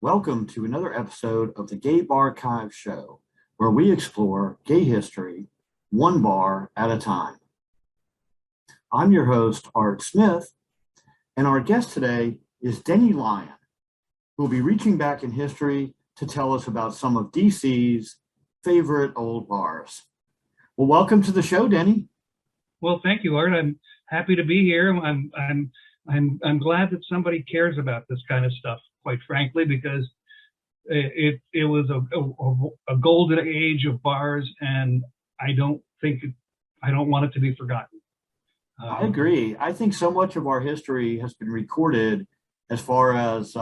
Welcome to another episode of the Gay Barchive Show, where we explore gay history one bar at a time. I'm your host, Art Smith, and our guest today is Denny Lyon, who will be reaching back in history to tell us about some of DC's favorite old bars. Well, welcome to the show, Denny. Well, thank you, Art. I'm happy to be here. I'm glad that somebody cares about this kind of stuff, quite frankly, because it was a golden age of bars, and I don't want it to be forgotten. I agree. I think so much of our history has been recorded as far as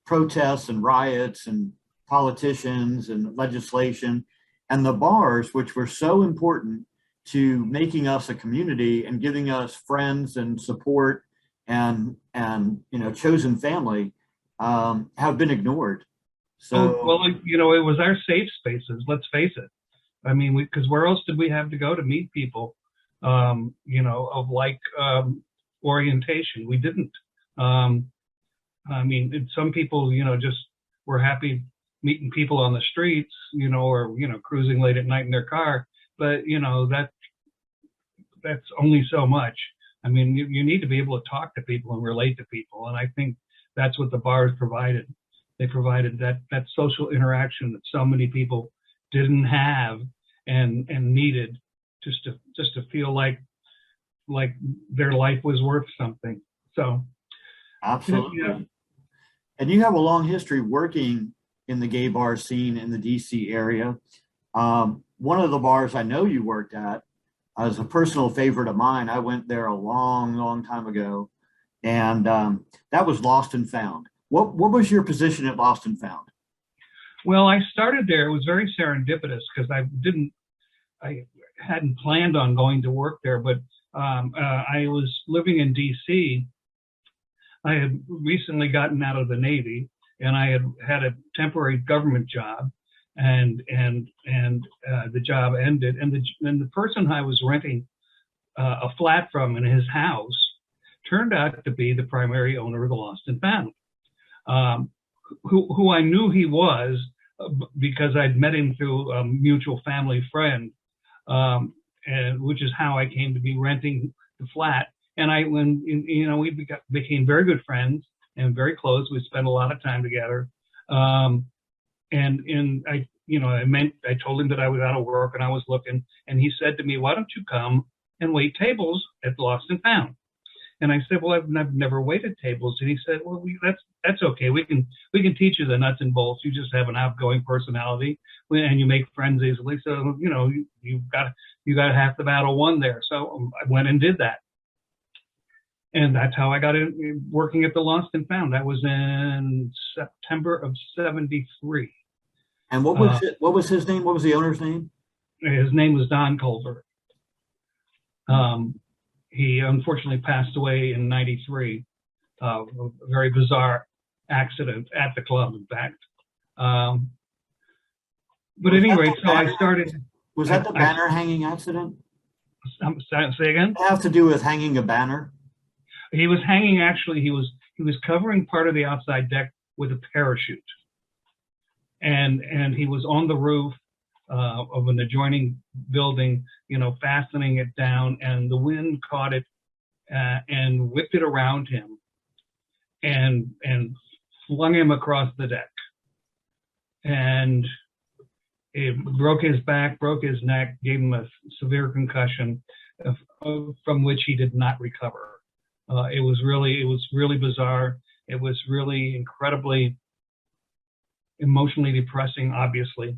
protests and riots and politicians and legislation, and the bars, which were so important to making us a community and giving us friends and support and chosen family, have been ignored. So it was our safe spaces. Let's face it. I mean, because where else did we have to go to meet people, of like orientation? We didn't. Some people, just were happy meeting people on the streets, or cruising late at night in their car. But that's only so much. I mean, you need to be able to talk to people and relate to people, and I think that's what the bars provided. They provided that social interaction that so many people didn't have and needed just to feel like their life was worth something. So absolutely. Yeah. And you have a long history working in the gay bar scene in the DC area. One of the bars I know you worked at is a personal favorite of mine. I went there a long time ago, and that was Lost and Found. What was your position at Lost and Found? Well, I started there. It was very serendipitous because I hadn't planned on going to work there, but I was living in DC. I had recently gotten out of the Navy, and I had a temporary government job, and the job ended, and the person I was renting a flat from in his house turned out to be the primary owner of the Lost and Found, who I knew he was because I'd met him through a mutual family friend, and which is how I came to be renting the flat. And we became very good friends and very close. We spent a lot of time together. I told him that I was out of work and I was looking, and he said to me, "Why don't you come and wait tables at Lost and Found?" And I said, "Well, I've never waited tables." And he said, "Well, that's okay. We can teach you the nuts and bolts. You just have an outgoing personality, and you make friends easily. So you got half the battle won there." So I went and did that, and that's how I got in working at the Lost and Found. That was in September of '73. And what was his name? What was the owner's name? His name was Don Culver. He unfortunately passed away in '93. A very bizarre accident at the club, in fact. But at any rate, so I started. Was that the banner hanging accident? Say again? It have to do with hanging a banner? He was hanging. Actually, he was covering part of the outside deck with a parachute, and he was on the roof of an adjoining building, fastening it down, and the wind caught it and whipped it around him and flung him across the deck. And it broke his back, broke his neck, gave him a severe concussion from which he did not recover. It was really bizarre. It was really incredibly emotionally depressing, obviously.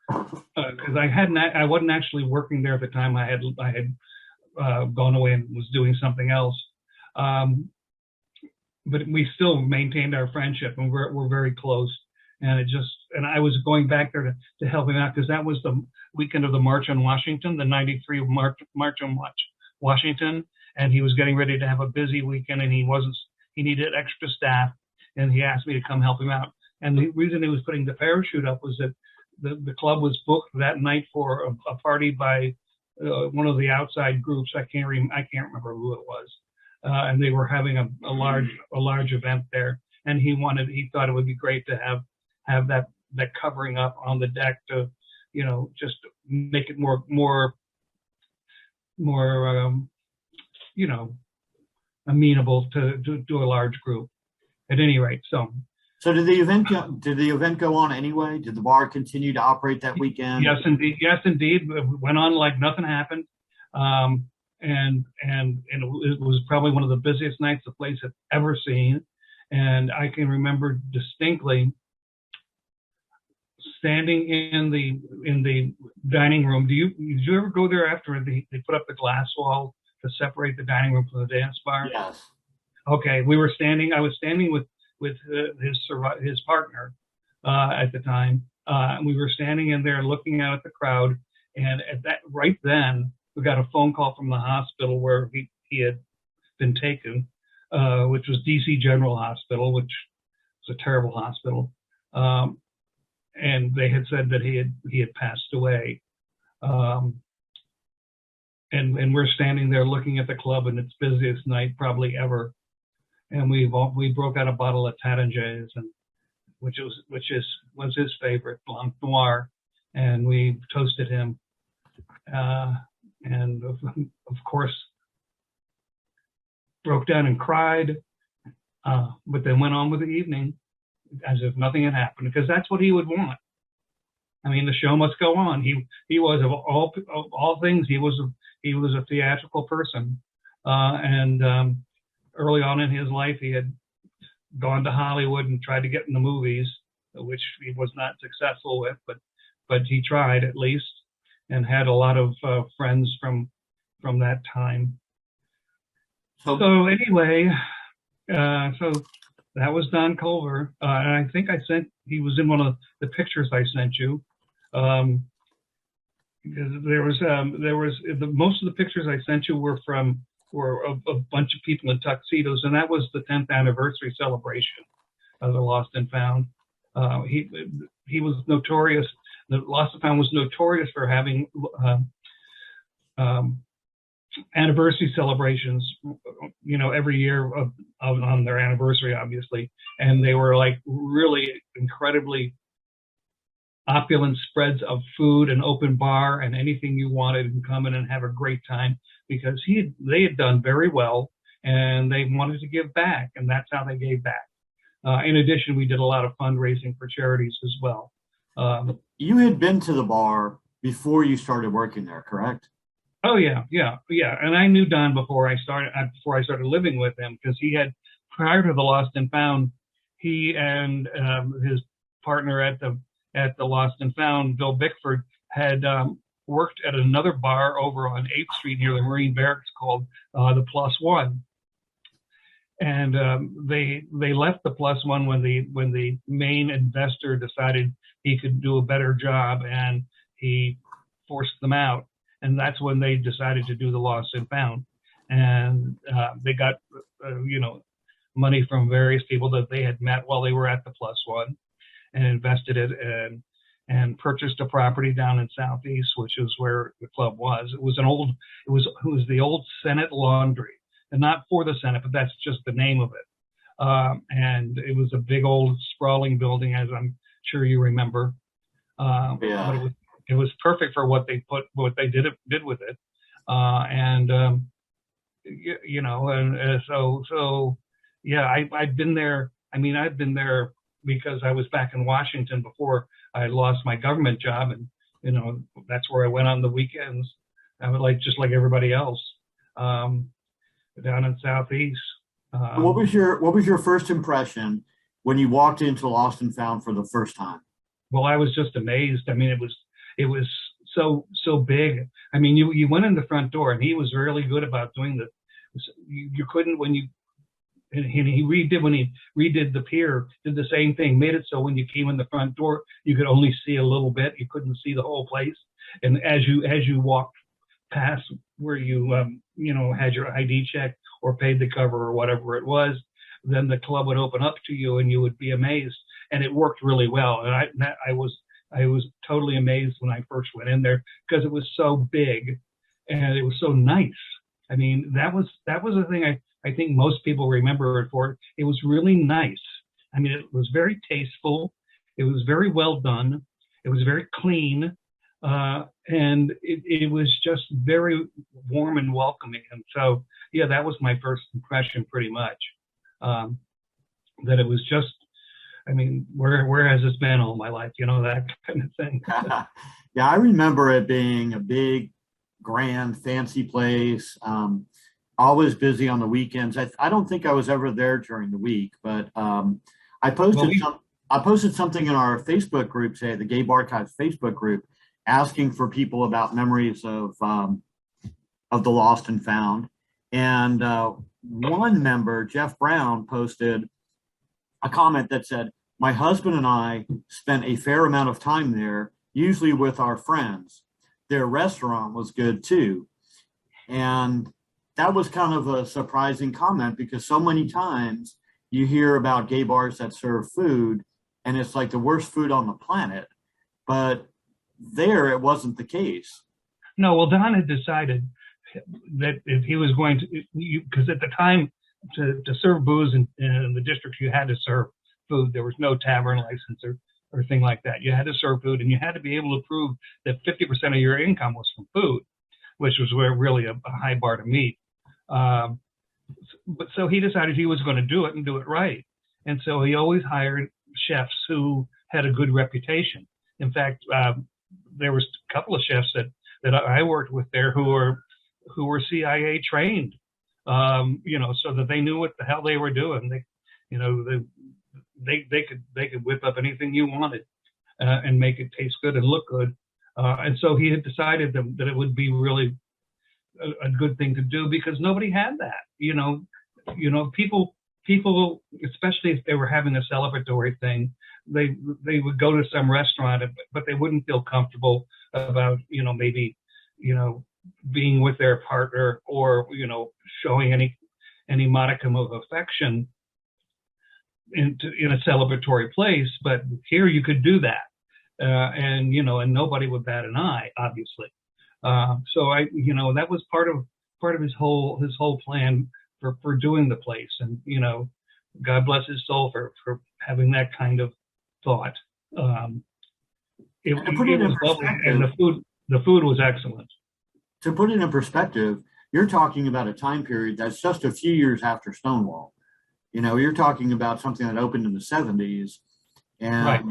Because I wasn't actually working there at the time. I had gone away and was doing something else. But we still maintained our friendship, and we're very close. And I was going back there to help him out because that was the weekend of the March on Washington, the '93 March on Washington, and he was getting ready to have a busy weekend, and he needed extra staff, and he asked me to come help him out. And the reason he was putting the parachute up was that the club was booked that night for a party by one of the outside groups. I can't remember who it was, and they were having a large event there. and he thought it would be great to have that covering up on the deck to, just make it more amenable to a large group. At any rate, So did the event go on anyway? Did the bar continue to operate that weekend? Yes, indeed. Yes, indeed. It went on like nothing happened. And it was probably one of the busiest nights the place had ever seen. And I can remember distinctly standing in the dining room. Did you ever go there after they put up the glass wall to separate the dining room from the dance bar? Yes. Okay, I was standing with his partner at the time. We were standing in there looking out at the crowd, and right then we got a phone call from the hospital where he had been taken, which was DC General Hospital, which was a terrible hospital, and they had said that he had passed away. And we're standing there looking at the club, and its busiest night probably ever. And we broke out a bottle of Taringes, and which was his favorite, Blanc Noir, and we toasted him, and of course broke down and cried, but then went on with the evening as if nothing had happened, because that's what he would want. I mean, the show must go on. He was of all things, he was a theatrical person, and early on in his life, he had gone to Hollywood and tried to get in the movies, which he was not successful with, but he tried at least, and had a lot of friends from that time. So anyway, so that was Don Culver, and I think he was in one of the pictures I sent you. Because there was most of the pictures I sent you were a bunch of people in tuxedos, and that was the 10th anniversary celebration of the Lost and Found. He was notorious. The Lost and Found was notorious for having anniversary celebrations, every year on their anniversary, obviously, and they were like really incredibly opulent spreads of food and open bar and anything you wanted, and come in and have a great time, because they had done very well and they wanted to give back, and that's how they gave back. In addition, we did a lot of fundraising for charities as well. You had been to the bar before you started working there, correct? Oh yeah. And I knew Don before I started living with him, because he had, prior to the Lost and Found, he and his partner at the Lost and Found, Bill Bickford, had worked at another bar over on 8th Street near the Marine Barracks called the Plus One. And they left the Plus One when the main investor decided he could do a better job, and he forced them out. And that's when they decided to do the Lost and Found. And they got money from various people that they had met while they were at the Plus One, and invested it and purchased a property down in Southeast, which is where the club was. It was the old Senate Laundry, and not for the Senate, but that's just the name of it. And it was a big old sprawling building, as I'm sure you remember. Yeah. But it was perfect for what they did with it. So yeah, I've been there. I mean, I've been there because I was back in Washington before I lost my government job, and that's where I went on the weekends. I would just like everybody else, down in Southeast. What was your first impression when you walked into Lost and Found for the first time? Well, I was just amazed. I mean, it was so big. I mean, you went in the front door, and he was really good about doing you couldn't, when he redid the pier, did the same thing, made it so when you came in the front door, you could only see a little bit. You couldn't see the whole place. And as you walked past where you had your ID check or paid the cover or whatever it was, then the club would open up to you, and you would be amazed. And it worked really well. And I was totally amazed when I first went in there, because it was so big and it was so nice. I mean, that was the thing I think most people remember it for. It was really nice. I mean, it was very tasteful. It was very well done. It was very clean. And it was just very warm and welcoming. And so, yeah, that was my first impression pretty much. That it was just, I mean, where has this been all my life? You know, that kind of thing. Yeah, I remember it being a big, grand, fancy place. Always busy on the weekends. I don't think I was ever there during the week, but I posted I posted something in our Facebook group, say the Gabe Archives Facebook group, asking for people about memories of the lost and found. And one member, Jeff Brown, posted a comment that said, "My husband and I spent a fair amount of time there, usually with our friends. Their restaurant was good too." And that was kind of a surprising comment because so many times you hear about gay bars that serve food and it's like the worst food on the planet. But there it wasn't the case. No, well, Don had decided that if he was going to, because at the time to serve booze in the district, you had to serve food. There was no tavern license or thing like that. You had to serve food, and you had to be able to prove that 50% of your income was from food, which was really a high bar to meet. But so he decided he was going to do it and do it right. And so he always hired chefs who had a good reputation. In fact, there was a couple of chefs that I worked with there who were CIA trained, you know, so that they knew what the hell they were doing. They could whip up anything you wanted and make it taste good and look good. And so he had decided that it would be really a good thing to do because nobody had that. You know, people, especially if they were having a celebratory thing, they would go to some restaurant, but they wouldn't feel comfortable about, you know, maybe, you know, being with their partner or, you know, showing any modicum of affection in a celebratory place. But here you could do that. And, you know, and nobody would bat an eye, obviously. So you know, that was part of his whole plan for doing the place. And, you know, God bless his soul for having that kind of thought. It was lovely, and the food was excellent. To put it in perspective, you're talking about a time period that's just a few years after Stonewall. You know, you're talking about something that opened in the 70s, and right.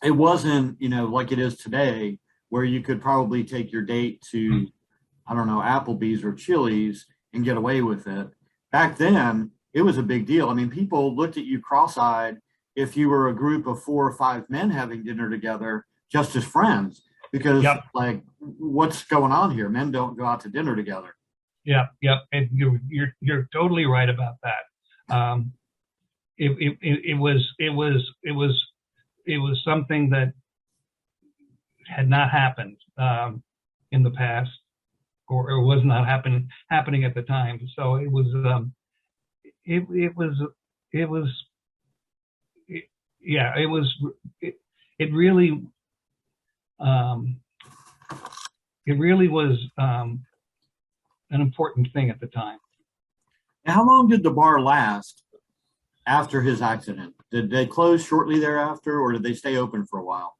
It wasn't, you know, like it is today, where you could probably take your date to, I don't know, Applebee's or Chili's and get away with it. Back then, it was a big deal. I mean, people looked at you cross-eyed if you were a group of 4 or 5 men having dinner together just as friends, because yep. Like, what's going on here? Men don't go out to dinner together. Yeah, and you're totally right about that. It was something that had not happened in the past, or was not happening at the time. So it really was an important thing at the time. And how long did the bar last after his accident? Did they close shortly thereafter, or did they stay open for a while?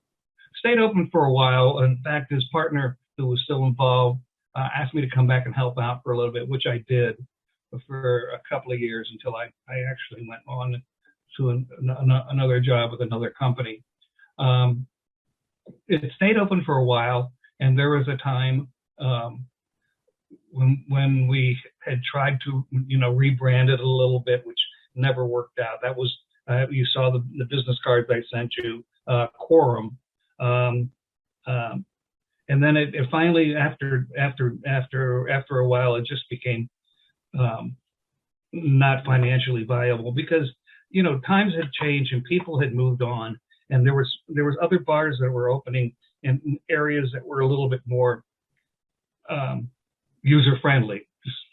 Stayed open for a while. In fact, his partner, who was still involved, asked me to come back and help out for a little bit, which I did for a couple of years until I actually went on to another job with another company. It stayed open for a while, and there was a time when we had tried to, you know, rebrand it a little bit, which never worked out. That was you saw the business cards I sent you, Quorum. And then it finally, after a while, it just became not financially viable because, you know, times had changed and people had moved on, and there was other bars that were opening in areas that were a little bit more user friendly,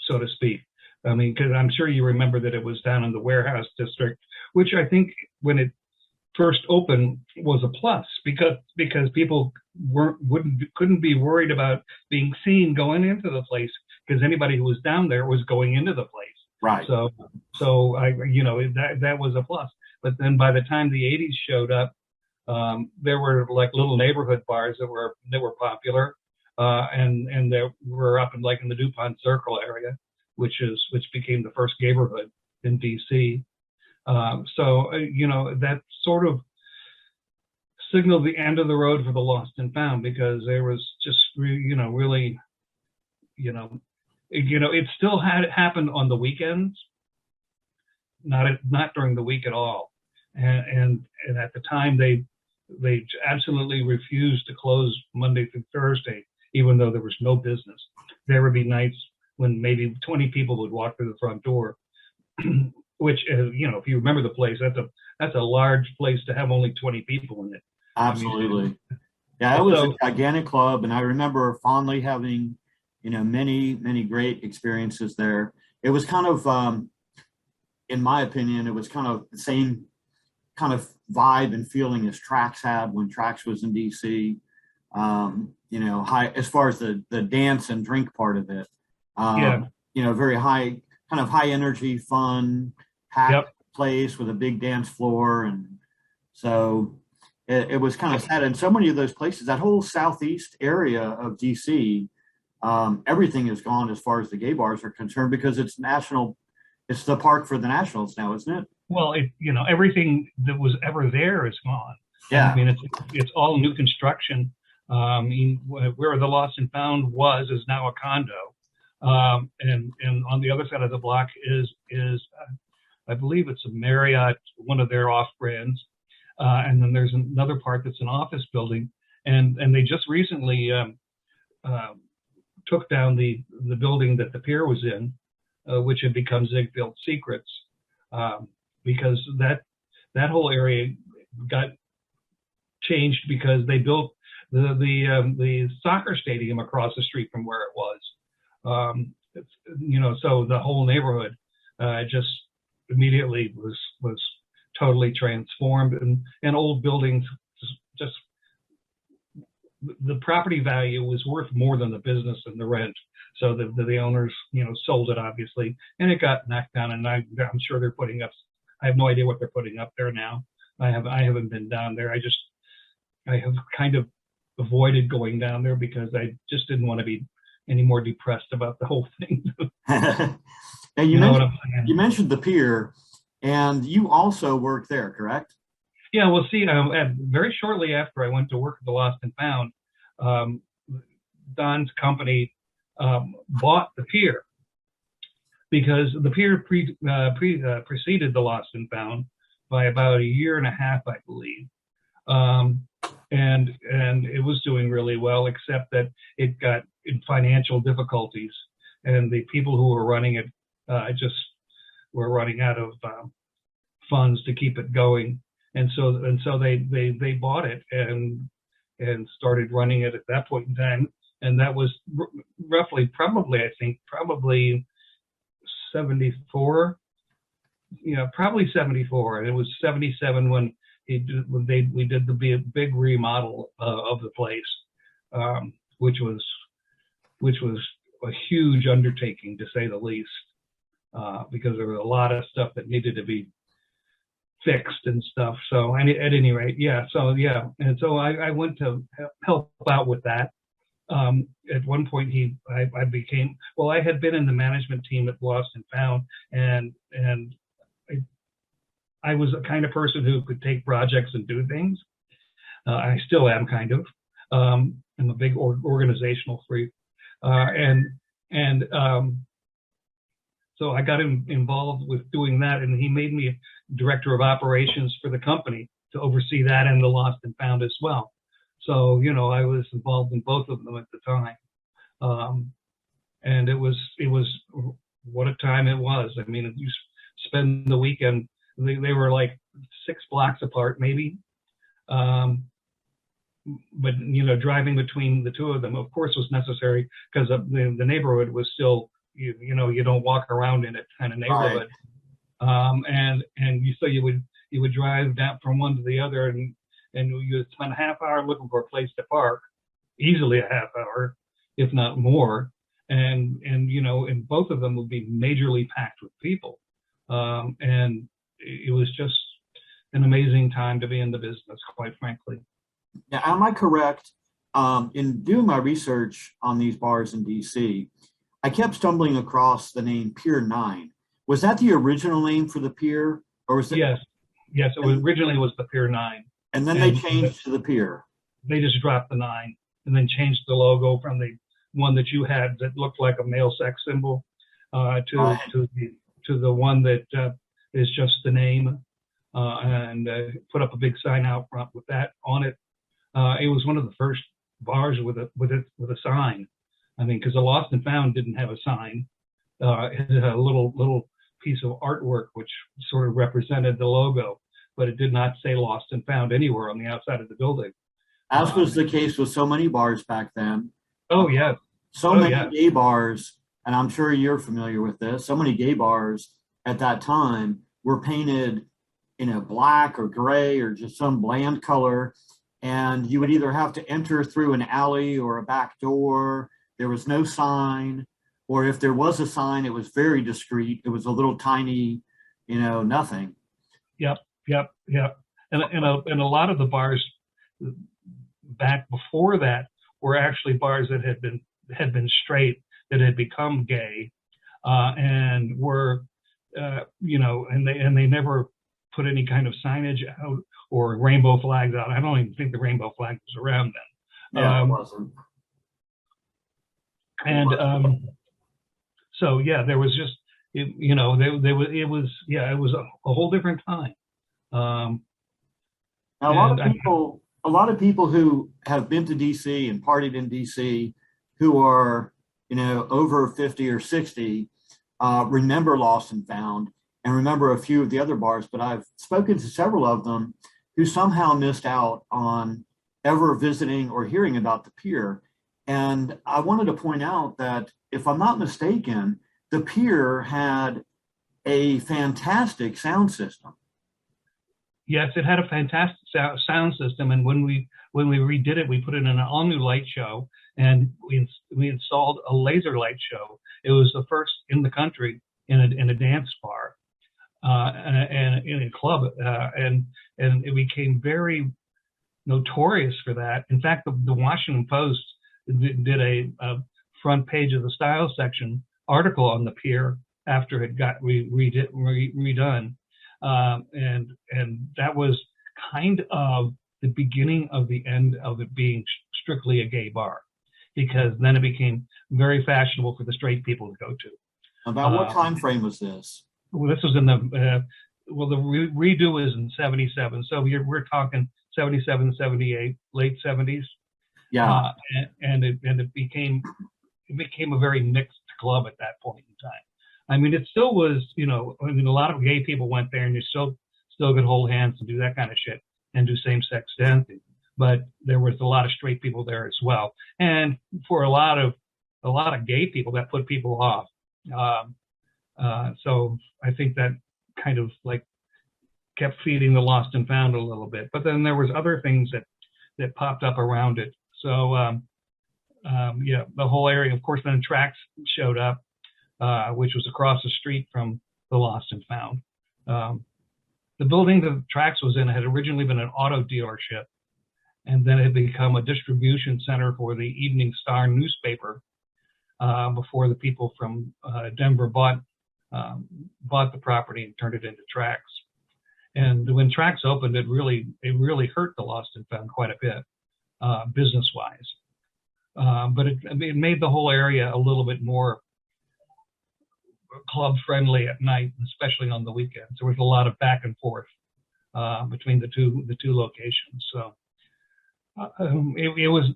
so to speak. I mean, because I'm sure you remember that it was down in the Warehouse District, which I think when it first opened was a plus because people couldn't be worried about being seen going into the place because anybody who was down there was going into the place. Right. So I, you know, that was a plus. But then by the time the 80s showed up, there were like little neighborhood bars that were popular, and they were up in the DuPont Circle area, which became the first neighborhood in DC. That sort of signaled the end of the road for the lost and found, because there was just really, it still had happened on the weekends, not during the week at all, and at the time they absolutely refused to close Monday through Thursday, even though there was no business. There would be nights when maybe 20 people would walk through the front door, which, if you remember the place, that's a large place to have only 20 people in it. Absolutely. Yeah, it was a gigantic club, and I remember fondly having, many, many great experiences there. It was kind of, in my opinion, it was kind of the same kind of vibe and feeling as Trax had when Trax was in DC. High as far as the dance and drink part of it. Very high, kind of high energy, fun, packed place with a big dance floor, and so it was kind of sad. And so many of those places, that whole southeast area of DC, everything is gone as far as the gay bars are concerned, because it's national. It's the park for the Nationals now, isn't it? Well, everything that was ever there is gone. Yeah. I mean, it's all new construction. Where the Lost and Found is now a condo. And on the other side of the block is I believe it's a Marriott, one of their off brands. And then there's another part that's an office building. And they just recently took down the building that the pier was in, which had become Ziegfeld Secrets, because that whole area got changed because they built the soccer stadium across the street from where it was. So the whole neighborhood just immediately was totally transformed, and old buildings just the property value was worth more than the business and the rent. So the owners, sold it, obviously, and it got knocked down. And I'm sure they're putting up. I have no idea what they're putting up there now. I haven't been down there. I have kind of avoided going down there because I just didn't want to be any more depressed about the whole thing. Now you mentioned the pier, and you also work there, correct? Yeah, well, see, very shortly after I went to work at the Lost and Found, Don's company bought the pier, because the pier preceded the Lost and Found by about a year and a half, I believe. And it was doing really well, except that it got in financial difficulties, and the people who were running it just were running out of funds to keep it going, and so they bought it and started running it at that point in time, and that was roughly probably 74, probably 74, and it was 77 when we did the big remodel of the place, which was a huge undertaking, to say the least, because there was a lot of stuff that needed to be fixed and stuff. So, and at any rate, and so I went to help out with that. At one point, I had been in the management team at Lost and Found, and I was the kind of person who could take projects and do things. I still am kind of. I'm a big organizational freak, so I got him involved with doing that, and he made me director of operations for the company to oversee that and the Lost and Found as well. So I was involved in both of them at the time, and it was what a time it was. I mean, you spend the weekend. They were like 6 blocks apart, maybe. But driving between the two of them, of course, was necessary, because the neighborhood was still, you don't walk around in it kind of neighborhood. Right. So you would drive down from one to the other, and you would spend a half hour looking for a place to park, easily a half hour, if not more. And both of them would be majorly packed with people. And it was just, an amazing time to be in the business, quite frankly. Now, am I correct? In doing my research on these bars in DC, I kept stumbling across the name Pier 9. Was that the original name for the pier, or was it? Yes, yes. It was originally was the Pier 9, And then they changed to the pier. they just dropped the 9 and then changed the logo from the one that you had that looked like a male sex symbol to the one that is just the name, and put up a big sign out front with that on it. It was one of the first bars with a sign. I mean, because the Lost and Found didn't have a sign. It had a little piece of artwork which sort of represented the logo, but it did not say Lost and Found anywhere on the outside of the building. As was the case with so many bars back then. Oh yeah. So many gay bars, and I'm sure you're familiar with this. So many gay bars at that time were painted in a black or gray or just some bland color, and you would either have to enter through an alley or a back door. There was no sign, or if there was a sign, it was very discreet. It was a little tiny, nothing. Yep. And a lot of the bars back before that were actually bars that had been straight, that had become gay, and were and they never put any kind of signage out or rainbow flags out. I don't even think the rainbow flag was around then. Yeah, it wasn't. And so yeah, there was just it was a whole different time. Now, a lot of people who have been to DC and partied in DC, who are over 50 or 60, remember Lost and Found and remember a few of the other bars. But I've spoken to several of them who somehow missed out on ever visiting or hearing about the pier. And I wanted to point out that, if I'm not mistaken, the pier had a fantastic sound system. Yes, it had a fantastic sound system, and when we redid it, we put it in an all-new light show, and we installed a laser light show. It was the first in the country in a dance bar and in a club, and it became very notorious for that. In fact, the Washington Post did a front page of the style section article on the pier after it got redone. And that was kind of the beginning of the end of it being strictly a gay bar, because then it became very fashionable for the straight people to go to. About what time frame was this? Well, this was in the redo was in 77, so we're talking 77, 78, late 70s. Yeah, and it became a very mixed club at that point in time. I mean, it still was, a lot of gay people went there, and you still could hold hands and do that kind of shit and do same-sex dancing. But there was a lot of straight people there as well, and for a lot of gay people, that put people off. So I think that kind of like kept feeding the Lost and Found a little bit. But then there was other things that popped up around it. So the whole area, of course, then Tracks showed up. Which was across the street from the Lost and Found. The building that Tracks was in had originally been an auto dealership, and then it had become a distribution center for the Evening Star newspaper before the people from Denver bought the property and turned it into Tracks. And when Tracks opened, it really hurt the Lost and Found quite a bit, business-wise. But it made the whole area a little bit more club friendly at night, especially on the weekends. There was a lot of back and forth between the two locations. So it was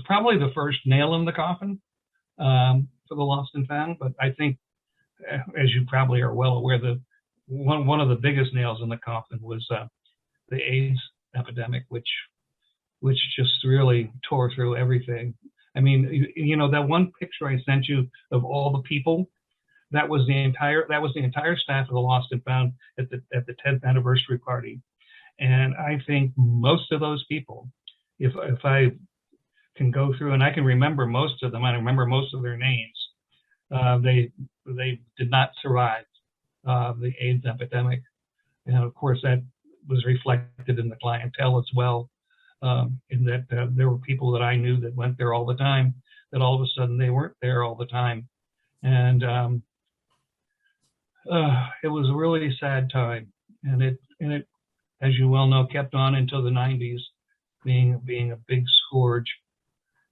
probably the first nail in the coffin for the Lost and Found. But I think, as you probably are well aware, one of the biggest nails in the coffin was the AIDS epidemic, which just really tore through everything. I mean, that one picture I sent you of all the people, that was the entire staff of the Lost and Found at the 10th anniversary party. And I think most of those people, if I can go through, and I can remember most of them, I remember most of their names, they did not survive the AIDS epidemic. And of course, that was reflected in the clientele as well, in that there were people that I knew that went there all the time, that all of a sudden they weren't there all the time. And it was a really sad time. And it, as you well know, kept on until the 90s, being a big scourge.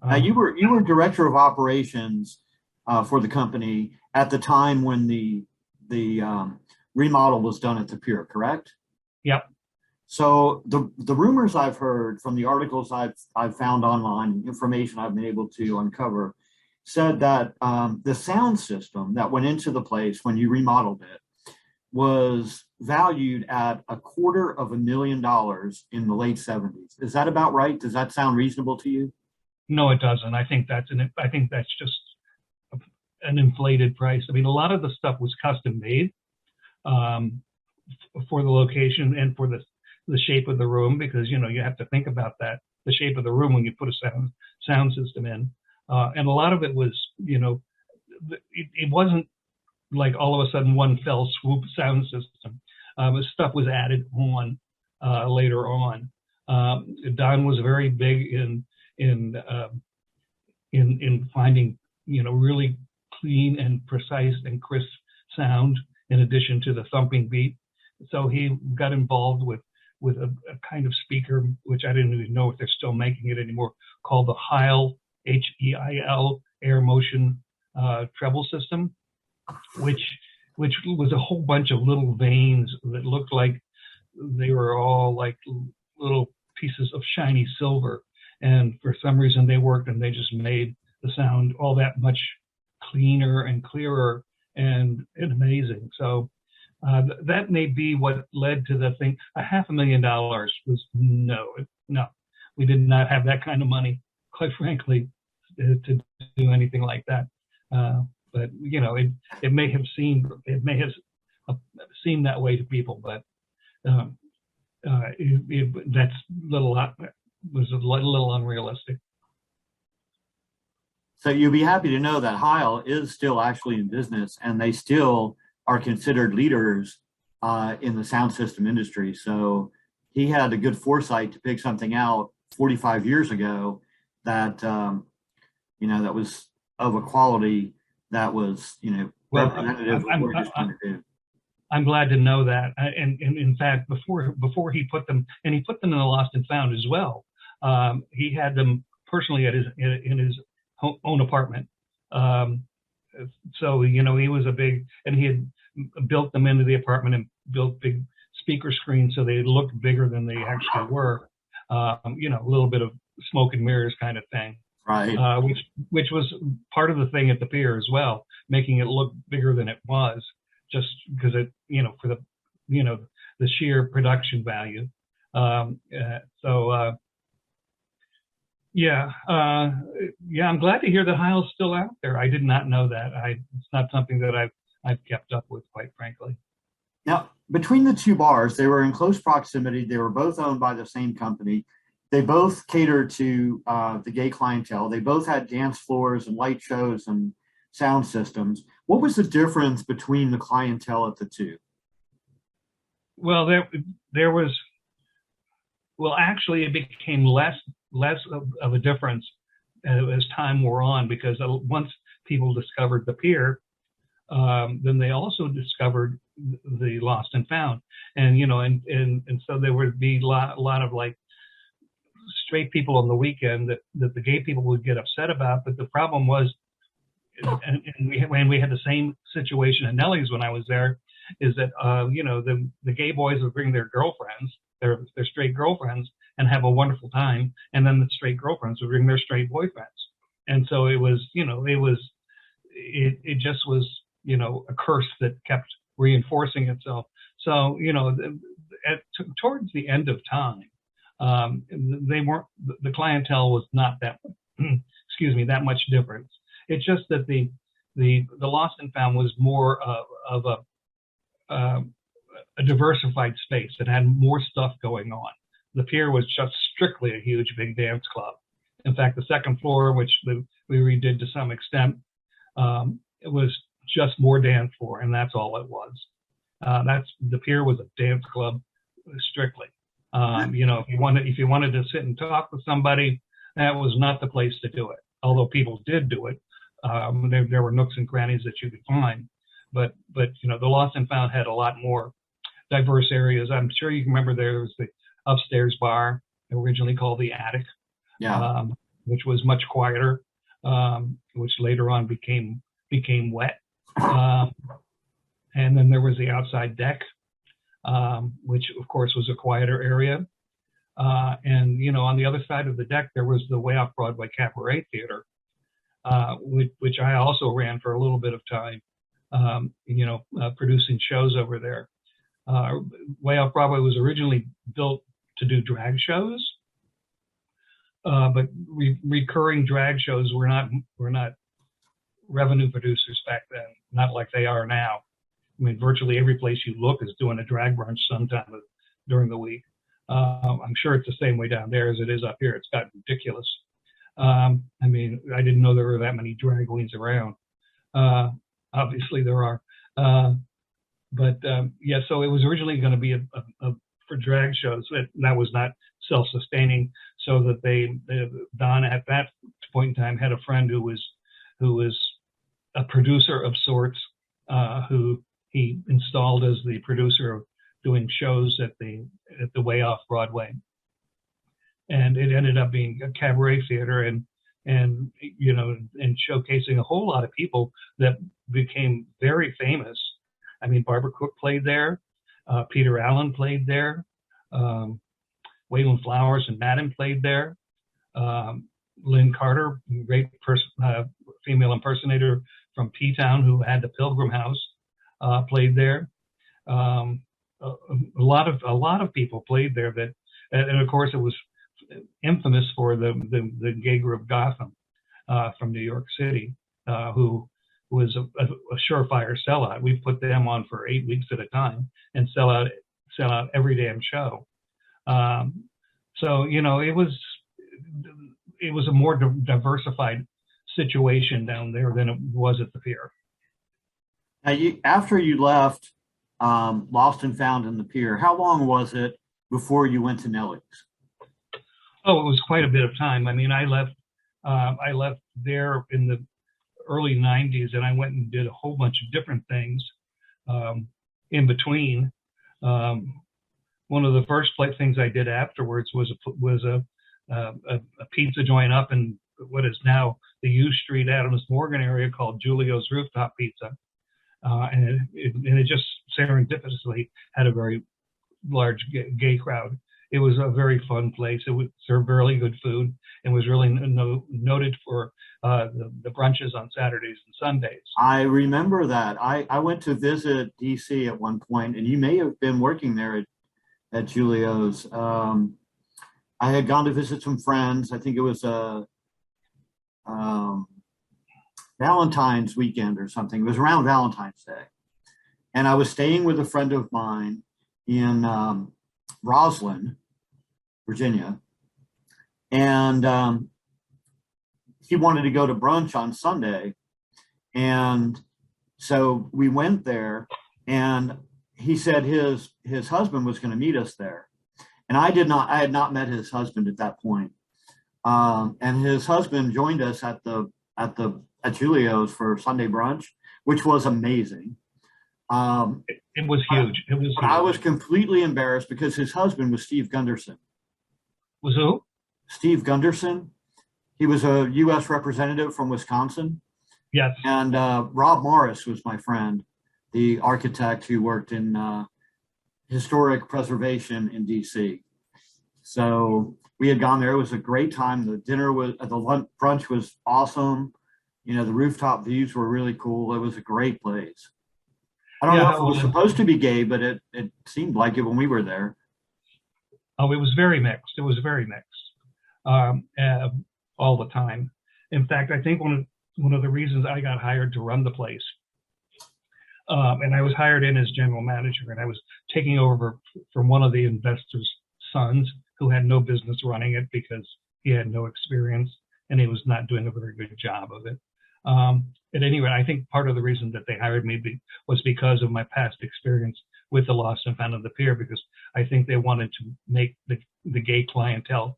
Now you were director of operations for the company at the time when the remodel was done at the pier, correct? Yep. So the rumors I've heard from the articles I've found online, information I've been able to uncover, said that the sound system that went into the place when you remodeled it was valued at $250,000 in the late 70s. Is that about right? Does that sound reasonable to you? No, it doesn't. I think that's just an inflated price. I mean, a lot of the stuff was custom made for the location and for the shape of the room, because you have to think about that, the shape of the room when you put a sound system in, and a lot of it was, it wasn't like all of a sudden one fell swoop sound system. Stuff was added on later on. Don was very big in finding really clean and precise and crisp sound in addition to the thumping beat. So he got involved with a kind of speaker, which I didn't even know if they're still making it anymore, called the Heil, H-E-I-L, air motion treble system, which was a whole bunch of little vanes that looked like they were all like little pieces of shiny silver. And for some reason they worked, and they just made the sound all that much cleaner and clearer and amazing. So that may be what led to the thing. $500,000 was no, we did not have that kind of money, quite frankly, to do anything like that. But it may have seemed that way to people, but that's was a little unrealistic. So you'll be happy to know that Heil is still actually in business, and they still are considered leaders in the sound system industry. So he had a good foresight to pick something out 45 years ago that that was of a quality that was representative of what he's trying to do. I'm glad to know that. And in fact, before he put them, and he put them in the Lost and Found as well. He had them personally in his own apartment. So he was and he had built them into the apartment and built big speaker screens so they looked bigger than they actually were. A little bit of smoke and mirrors kind of thing. Right. Which was part of the thing at the pier as well, making it look bigger than it was, just because it, for the, the sheer production value. I'm glad to hear that Heil's still out there. I did not know that. It's not something that I've kept up with, quite frankly. Now, between the two bars, they were in close proximity. They were both owned by the same company. They both catered to the gay clientele. They both had dance floors and light shows and sound systems. What was the difference between the clientele at the two? Well, there was. Well, actually, it became less of a difference as time wore on, because once people discovered the pier, then they also discovered the Lost and Found, and and so there would be a lot of like straight people on the weekend that the gay people would get upset about. But the problem was, and we had the same situation at Nellie's when I was there, is that the gay boys would bring their girlfriends, their straight girlfriends, and have a wonderful time, and then the straight girlfriends would bring their straight boyfriends, and so it was it just was a curse that kept reinforcing itself. So towards the end of time, the clientele was not that that much difference. It's just that the Lost and Found was more of a diversified space that had more stuff going on. The pier was just strictly a huge big dance club. In fact, the second floor, which we redid to some extent, it was just more dance floor, and that's all it was. That's the Pier was a dance club strictly. If you wanted to sit and talk with somebody, that was not the place to do it. Although people did do it, there were nooks and crannies that you could find. But the Lost and Found had a lot more diverse areas. I'm sure you can remember there was the upstairs bar, originally called the Attic, Yeah. which was much quieter, which later on became wet. And then there was the outside deck, which of course was a quieter area. And on the other side of the deck, there was the Way Off Broadway Cabaret Theater, which I also ran for a little bit of time, producing shows over there. Way Off Broadway was originally built to do drag shows, but recurring drag shows were not revenue producers back then, not like they are now. I mean, virtually every place you look is doing a drag brunch sometime during the week. I'm sure it's the same way down there as it is up here. It's gotten ridiculous. I mean, I didn't know there were that many drag queens around. Obviously there are. Yeah, so it was originally going to be for drag shows. That was not self-sustaining, so that Don at that point in time had a friend who was a producer of sorts, who he installed as the producer of doing shows at the Way Off Broadway, and it ended up being a cabaret theater and showcasing a whole lot of people that became very famous. I mean, Barbara Cook played there, Peter Allen played there, Waylon Flowers and Madden played there, Lynn Carter, great female impersonator from P-Town who had the Pilgrim House, played there. A lot of people played there and of course it was infamous for the gay group Gotham from New York City, who was a surefire sellout. We put them on for 8 weeks at a time and sell out every damn show. So it was a more diversified situation down there than it was at the Pier. Now, after you left Lost and Found in the Pier, how long was it before you went to Nellie's? Oh, it was quite a bit of time. I mean, I left there in the early 90s, and I went and did a whole bunch of different things in between. One of the first things I did afterwards was a pizza joint up in what is now the U Street Adams Morgan area called Julio's Rooftop Pizza, and it just serendipitously had a very large gay crowd. It was a very fun place. It would serve really good food and was really noted for the brunches on Saturdays and Sundays. I remember that. I went to visit DC at one point, and you may have been working there at Julio's. I had gone to visit some friends. I think it was a Valentine's weekend or something. It was around Valentine's Day. And I was staying with a friend of mine in Roslyn, Virginia. And he wanted to go to brunch on Sunday. And so we went there, and he said his husband was going to meet us there. And I had not met his husband at that point. And his husband joined us at Julio's for Sunday brunch, which was amazing. It was huge. It was huge. I was completely embarrassed because his husband was Steve Gunderson. Was who? Steve Gunderson. He was a U.S. representative from Wisconsin. Yes. And Rob Morris was my friend, the architect who worked in historic preservation in D.C. So we had gone there. It was a great time. The brunch was awesome. The rooftop views were really cool. It was a great place. I don't know if it was supposed to be gay, but it seemed like it when we were there. Oh, it was very mixed. It was very mixed all the time. In fact, I think one of the reasons I got hired to run the place, and I was hired in as general manager, and I was taking over from one of the investors' sons who had no business running it because he had no experience and he was not doing a very good job of it. at any rate, I think part of the reason that they hired me was because of my past experience with the Lost and Found on the Pier, because I think they wanted to make the gay clientele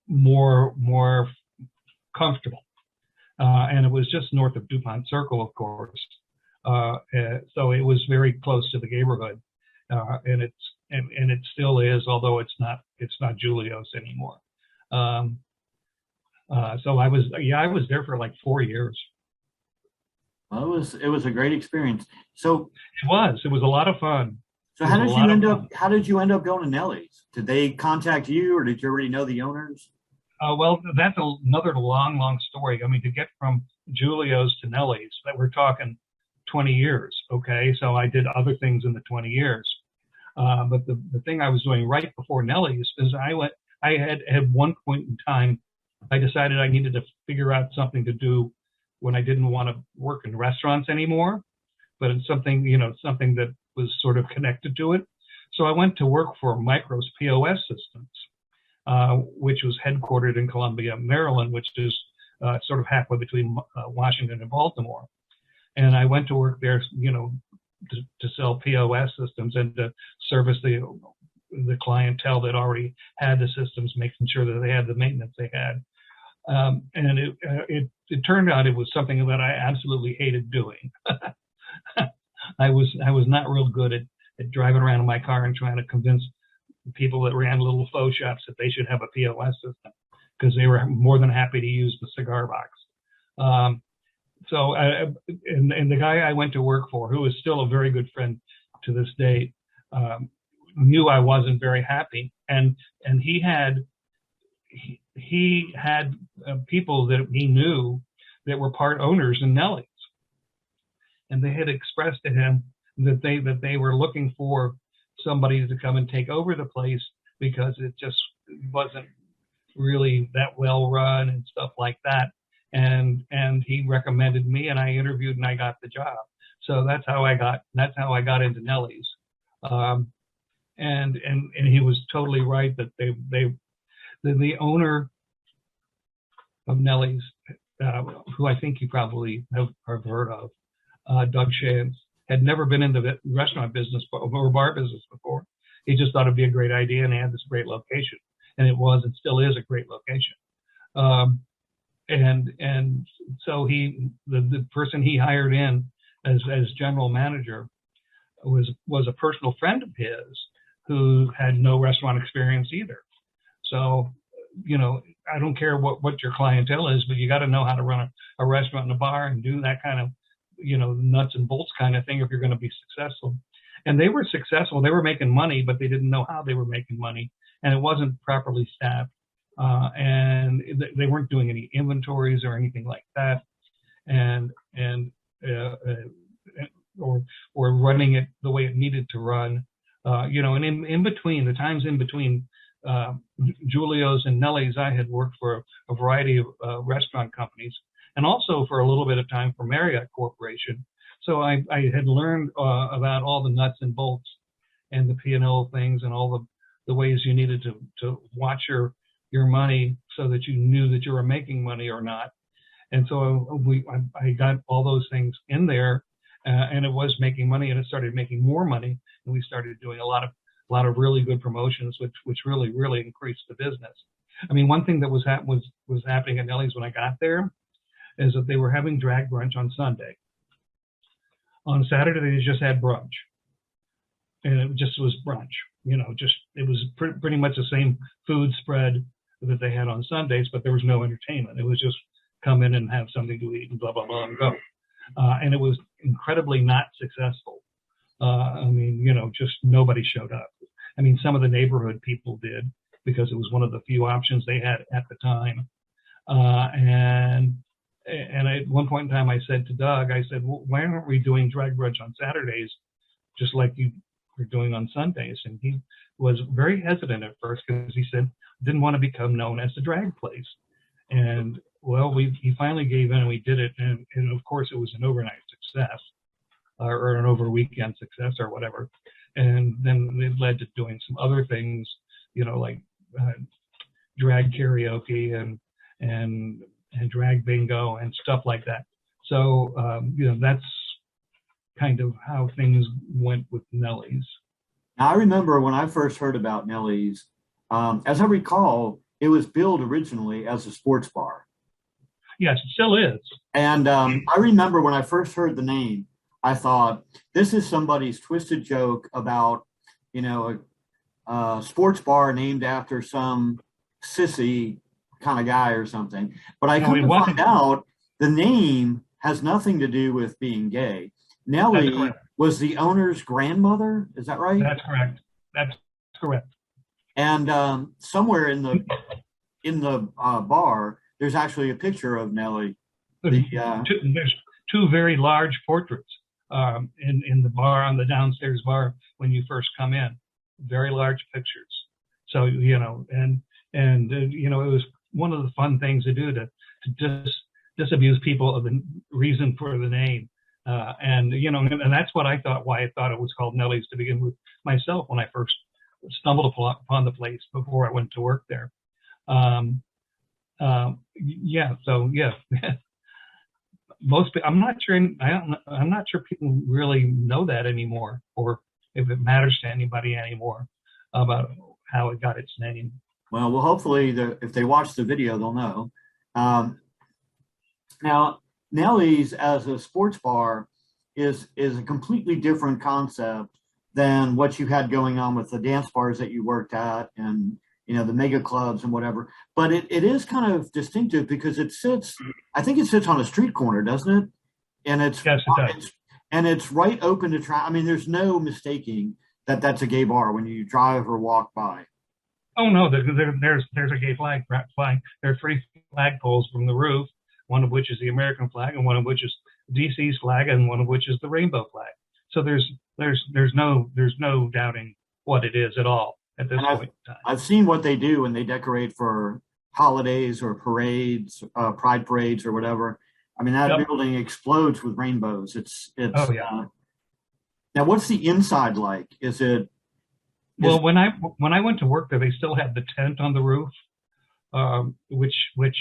more comfortable. And it was just north of DuPont Circle, of course. So it was very close to the neighborhood, and it still is, although it's not Julio's anymore. So I was there for like 4 years. Well, it was a great experience. So it was a lot of fun. So how did you end up going to Nellie's? Did they contact you, or did you already know the owners? Well, that's another long story. I mean, to get from Julio's to Nellie's, that we're talking 20 years. Okay, so I did other things in the 20 years. But the thing I was doing right before Nellie's is I had at one point in time, I decided I needed to figure out something to do when I didn't want to work in restaurants anymore, but it's something that was sort of connected to it. So I went to work for Micros POS Systems, which was headquartered in Columbia, Maryland, which is sort of halfway between Washington and Baltimore. And I went to work there, to sell POS systems and to service the clientele that already had the systems, making sure that they had the maintenance they had. And it turned out it was something that I absolutely hated doing. I was not real good at driving around in my car and trying to convince people that ran little faux shops that they should have a POS system, because they were more than happy to use the cigar box. And the guy I went to work for, who is still a very good friend to this day, knew I wasn't very happy, and he had people that he knew that were part owners in Nellie's, and they had expressed to him that they were looking for somebody to come and take over the place because it just wasn't really that well run and stuff like that. And he recommended me, and I interviewed, and I got the job. So that's how I got into Nellie's. And he was totally right that the owner of Nellie's, who I think you probably have heard of, Doug Shantz, had never been in the restaurant business or bar business before. He just thought it'd be a great idea, and he had this great location, and it was and still is a great location. And so the person he hired in as general manager was a personal friend of his who had no restaurant experience either. So, I don't care what your clientele is, but you got to know how to run a restaurant and a bar and do that kind of, nuts and bolts kind of thing if you're going to be successful. And they were successful. They were making money, but they didn't know how they were making money, and it wasn't properly staffed. And they weren't doing any inventories or anything like that, or running it the way it needed to run. And in between the times in between Julio's and Nellie's, I had worked for a variety of restaurant companies, and also for a little bit of time for Marriott Corporation. So I had learned about all the nuts and bolts and the P&L things and all the ways you needed to watch your money so that you knew that you were making money or not. And so I got all those things in there, and it was making money, and it started making more money, and we started doing a lot of really good promotions, which really increased the business. I mean, one thing that was happening at Nellie's when I got there is that they were having drag brunch on Sunday. On Saturday they just had brunch, and it just was brunch. It was pretty much the same food spread that they had on Sundays, but there was no entertainment. It was just come in and have something to eat and blah blah blah and go. And it was incredibly not successful. Just nobody showed up. I mean, some of the neighborhood people did, because it was one of the few options they had at the time. And at one point in time, I said to Doug, I said, well, why aren't we doing drag brunch on Saturdays, just like you were doing on Sundays? And he was very hesitant at first, because he said didn't want to become known as the drag place. And well, he finally gave in, and we did it. And of course, it was an overnight success, or an over weekend success, or whatever. And then it led to doing some other things, like drag karaoke and drag bingo and stuff like that. So, that's kind of how things went with Nellie's. Now, I remember when I first heard about Nellie's, as I recall, it was billed originally as a sports bar. Yes, it still is. And I remember when I first heard the name, I thought, this is somebody's twisted joke about, a sports bar named after some sissy kind of guy or something. But I No, come it to wasn't. find out the name has nothing to do with being gay. That's Nellie correct. was the owner's grandmother. Is that right? That's correct. That's correct. And somewhere in the bar, there's actually a picture of Nellie. There's two very large portraits in the bar, on the downstairs bar when you first come in. Very large pictures. So and it was one of the fun things to do to disabuse people of the reason for the name. And that's what I thought, why I thought it was called Nellie's to begin with myself when I first stumbled upon the place before I went to work there. Most people, I'm not sure people really know that anymore, or if it matters to anybody anymore about how it got its name. Well, hopefully, if they watch the video, they'll know. Now, Nellie's as a sports bar is a completely different concept than what you had going on with the dance bars that you worked at and the mega clubs and whatever. But it is kind of distinctive because I think it sits on a street corner, doesn't it? And yes, it does. And it's right open to try. I mean, there's no mistaking that that's a gay bar when you drive or walk by. Oh no, there's a gay flag flying. There are 3 flagpoles from the roof, one of which is the American flag, and one of which is DC's flag, and one of which is the rainbow flag. So there's no doubting what it is at all at this point in time. I've seen what they do when they decorate for holidays or parades, pride parades or whatever. I mean, that building explodes with rainbows. Oh yeah. Now, what's the inside like? Well, when I went to work there, they still had the tent on the roof, which was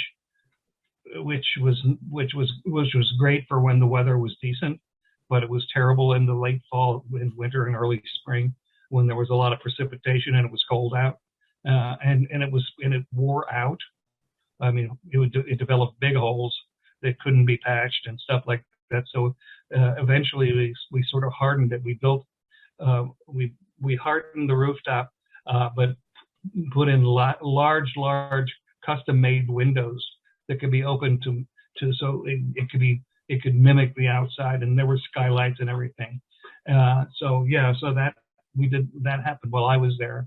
great for when the weather was decent, but it was terrible in the late fall, in winter, and early spring when there was a lot of precipitation and it was cold out, and it wore out. I mean, it developed big holes that couldn't be patched and stuff like that. So eventually we sort of hardened it. We built we hardened the rooftop, but put in large custom-made windows that could be open to so it could mimic the outside, and there were skylights and everything. So that that happened while I was there,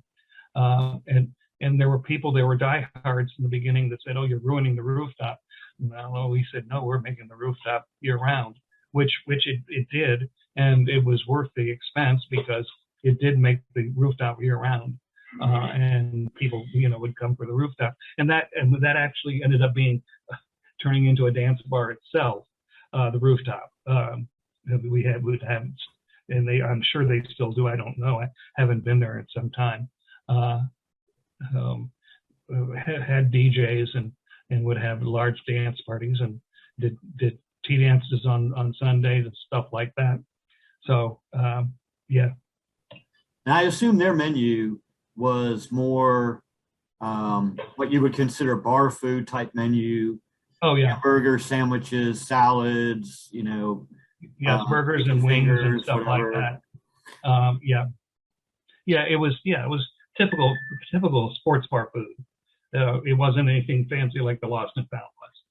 and there were people, there were diehards in the beginning that said, "Oh, you're ruining the rooftop." Well, we said, "No, we're making the rooftop year-round," which it did, and it was worth the expense because it did make the rooftop year-round, and people would come for the rooftop, and that actually ended up turning into a dance bar itself. The rooftop would have, and I'm sure they still do. I don't know. I haven't been there in some time. Had DJs and would have large dance parties and did tea dances on Sundays and stuff like that. So yeah. And I assume their menu was more what you would consider bar food type menu. Oh yeah. Burgers, sandwiches, salads, Yes, burgers and wings and stuff whatever. Like that. It was typical sports bar food. It wasn't anything fancy like the Lost and Found was.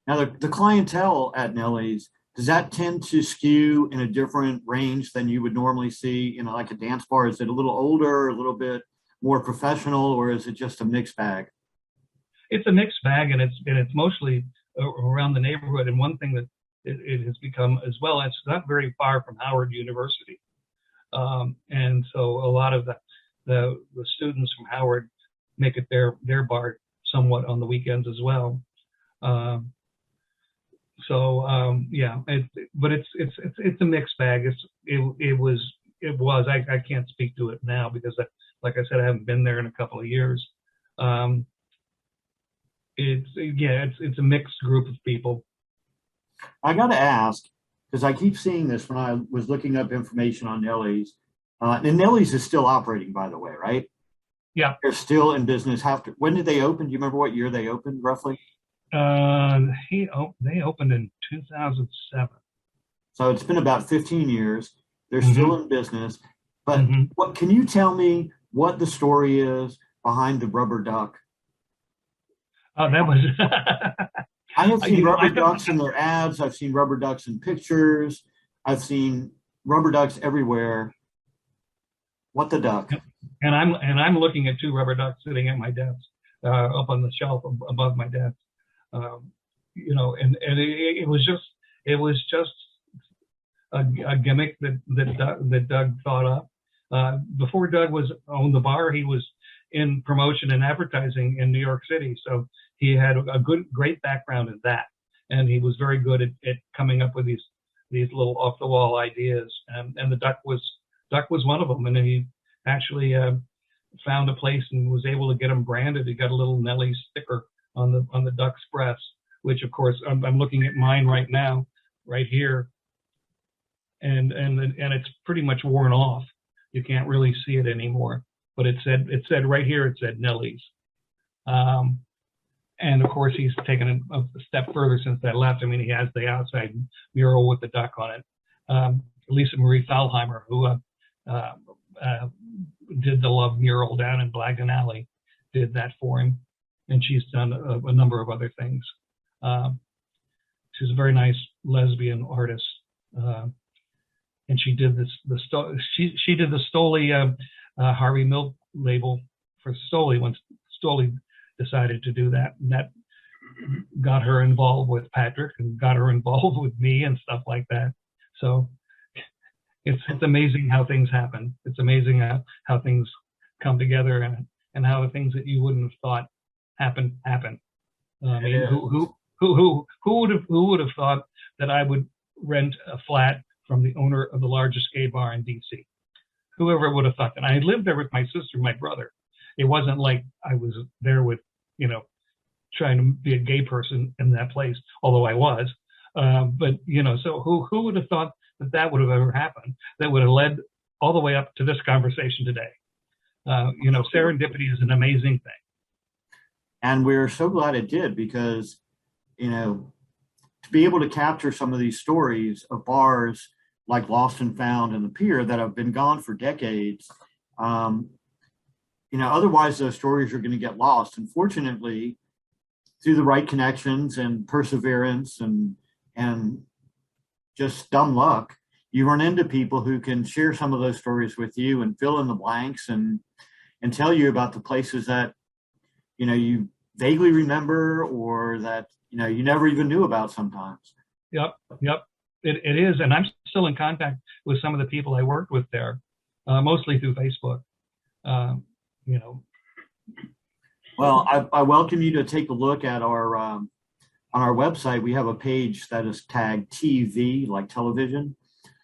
Now the clientele at Nellie's, does that tend to skew in a different range than you would normally see, like a dance bar? Is it a little older, a little bit more professional, or is it just a mixed bag? It's a mixed bag, and it's mostly around the neighborhood. And one thing that it has become as well, it's not very far from Howard University, and so a lot of the students from Howard make it their bar somewhat on the weekends as well. But it's a mixed bag. It was. I can't speak to it now because, like I said, I haven't been there in a couple of years. It's a mixed group of people. I got to ask, because I keep seeing this when I was looking up information on Nellie's. And Nellie's is still operating, by the way, right? Yeah. They're still in business. When did they open? Do you remember what year they opened, roughly? They opened in 2007. So it's been about 15 years. They're Mm-hmm. still in business. But Mm-hmm. what can you tell me what the story is behind the rubber duck? Oh, that was. I have seen I rubber don't. ducks in their ads. I've seen rubber ducks in pictures. I've seen rubber ducks everywhere. What the duck? And I'm looking at two rubber ducks sitting at my desk, up on the shelf above my desk. And it was just a gimmick that Doug thought up. Before Doug owned the bar, he was in promotion and advertising in New York City, so he had a great background in that, and he was very good at coming up with these little off the wall ideas. And the duck was one of them, and he actually found a place and was able to get them branded. He got a little Nellie sticker on the duck's breast, which of course I'm looking at mine right now, right here, and it's pretty much worn off. You can't really see it anymore, but it said right here, it said Nellie's. And of course he's taken a step further since I left. I mean, he has the outside mural with the duck on it. Lisa Marie Thalheimer, who did the Love mural down in Blagden Alley, did that for him, and she's done a number of other things. She's a very nice lesbian artist, and she did she did the Stoli Harvey Milk label for Stoli when Stoli decided to do that, and that got her involved with Patrick and got her involved with me and stuff like that. So it's amazing how things happen. It's amazing how things come together, and how the things that you wouldn't have thought happen. I mean, who would have thought that I would rent a flat from the owner of the largest gay bar in DC? Whoever would have thought that? I lived there with my sister, and my brother. It wasn't like I was there with, trying to be a gay person in that place, although I was. But so who would have thought that would have ever happened? That would have led all the way up to this conversation today. Serendipity is an amazing thing. And we're so glad it did, because, to be able to capture some of these stories of bars like Lost and Found and the Pier that have been gone for decades, otherwise those stories are going to get lost. And fortunately, through the right connections and perseverance and just dumb luck, you run into people who can share some of those stories with you and fill in the blanks and tell you about the places that you vaguely remember, or that you never even knew about sometimes. Yep. It is, and I'm still in contact with some of the people I worked with there, mostly through Facebook. Well, I welcome you to take a look at our on our website. We have a page that is tagged TV, like television,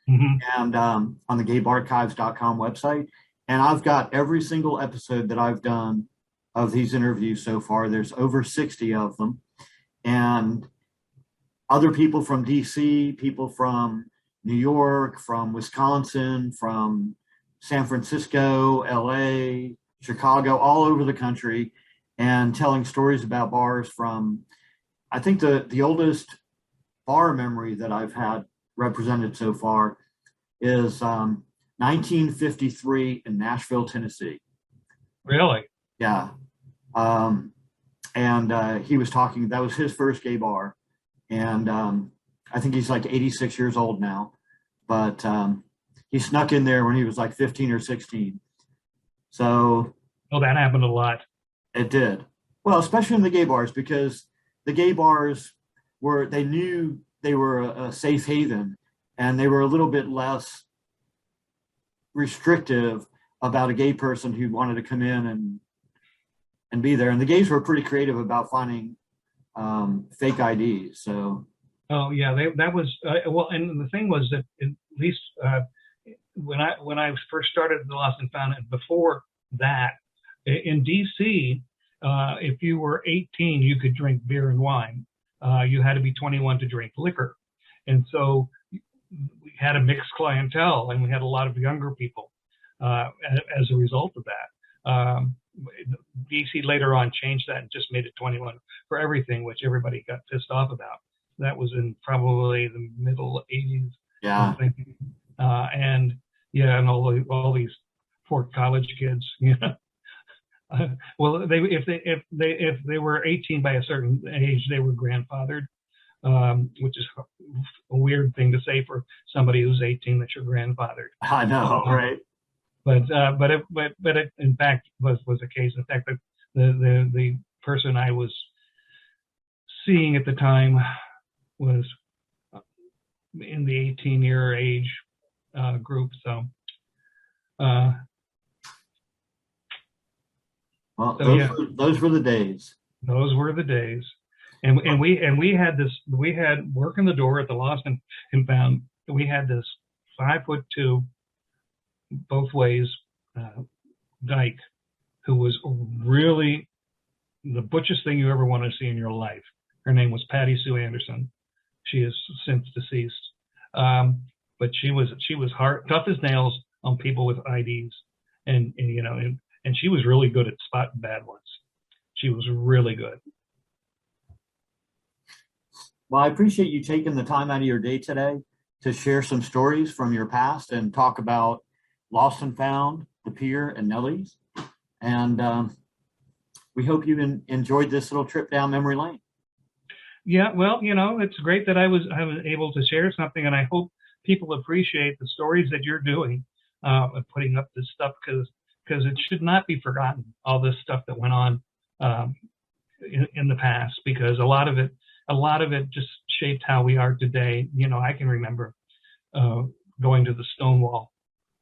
and on the GayBarchives.com website. And I've got every single episode that I've done of these interviews so far. There's over 60 of them. And other people from DC, people from New York, from Wisconsin, from San Francisco, LA, Chicago, all over the country, and telling stories about bars from, I think the oldest bar memory that I've had represented so far is 1953 in Nashville, Tennessee. Really? Yeah. He was talking, that was his first gay bar. And I think he's like 86 years old now, but he snuck in there when he was like 15 or 16. So. Oh, that happened a lot. It did. Well, especially in the gay bars, because the gay bars they knew they were a safe haven, and they were a little bit less restrictive about a gay person who wanted to come in and be there. And the gays were pretty creative about finding fake IDs. So. Oh yeah, that was well. And the thing was that at least when I first started the Lost and Found, and before that, in DC, if you were 18, you could drink beer and wine. You had to be 21 to drink liquor. And so we had a mixed clientele, and we had a lot of younger people as a result of that. DC later on changed that and just made it 21 for everything, which everybody got pissed off about. That was in probably the middle 80s. Yeah. And yeah, and all these poor college kids, you know. Well, if they were 18 by a certain age, they were grandfathered, which is a weird thing to say for somebody who's 18 that you're grandfathered. I know, right? But it in fact was the case. In fact, the person I was seeing at the time was in the 18-year age group. So, well, so those were the days. Those were the days. And we had work in the door at the Lost and Found. We had this 5'2" both ways dyke who was really the butchest thing you ever want to see in your life. Her name was Patty Sue Anderson. She is since deceased, but she was hard, tough as nails on people with IDs, and you know, and she was really good at spotting bad ones. She was really good. Well, I appreciate you taking the time out of your day today to share some stories from your past and talk about Lost and Found, the Pier and Nellie's. And we hope you enjoyed this little trip down memory lane. Yeah, well, you know, it's great that I was able to share something, and I hope people appreciate the stories that you're doing and putting up this stuff, because it should not be forgotten, all this stuff that went on in the past, because a lot of it just shaped how we are today. You know, I can remember going to the Stonewall.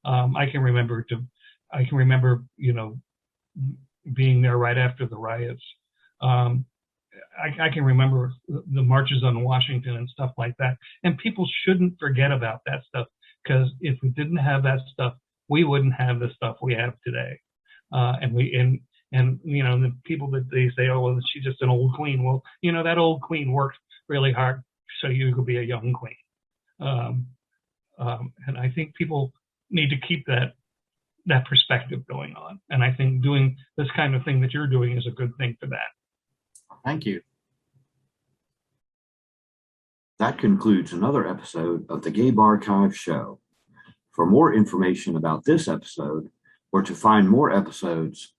I can remember, you know, being there right after the riots. I can remember the marches on Washington and stuff like that. And people shouldn't forget about that stuff, because if we didn't have that stuff, we wouldn't have the stuff we have today. And you know, the people that they say, oh, well, she's just an old queen. Well, you know, that old queen worked really hard so you could be a young queen. And I think people need to keep that perspective going on. And I think doing this kind of thing that you're doing is a good thing for that. Thank you. That concludes another episode of the Gabe Archive Show. For more information about this episode, or to find more episodes,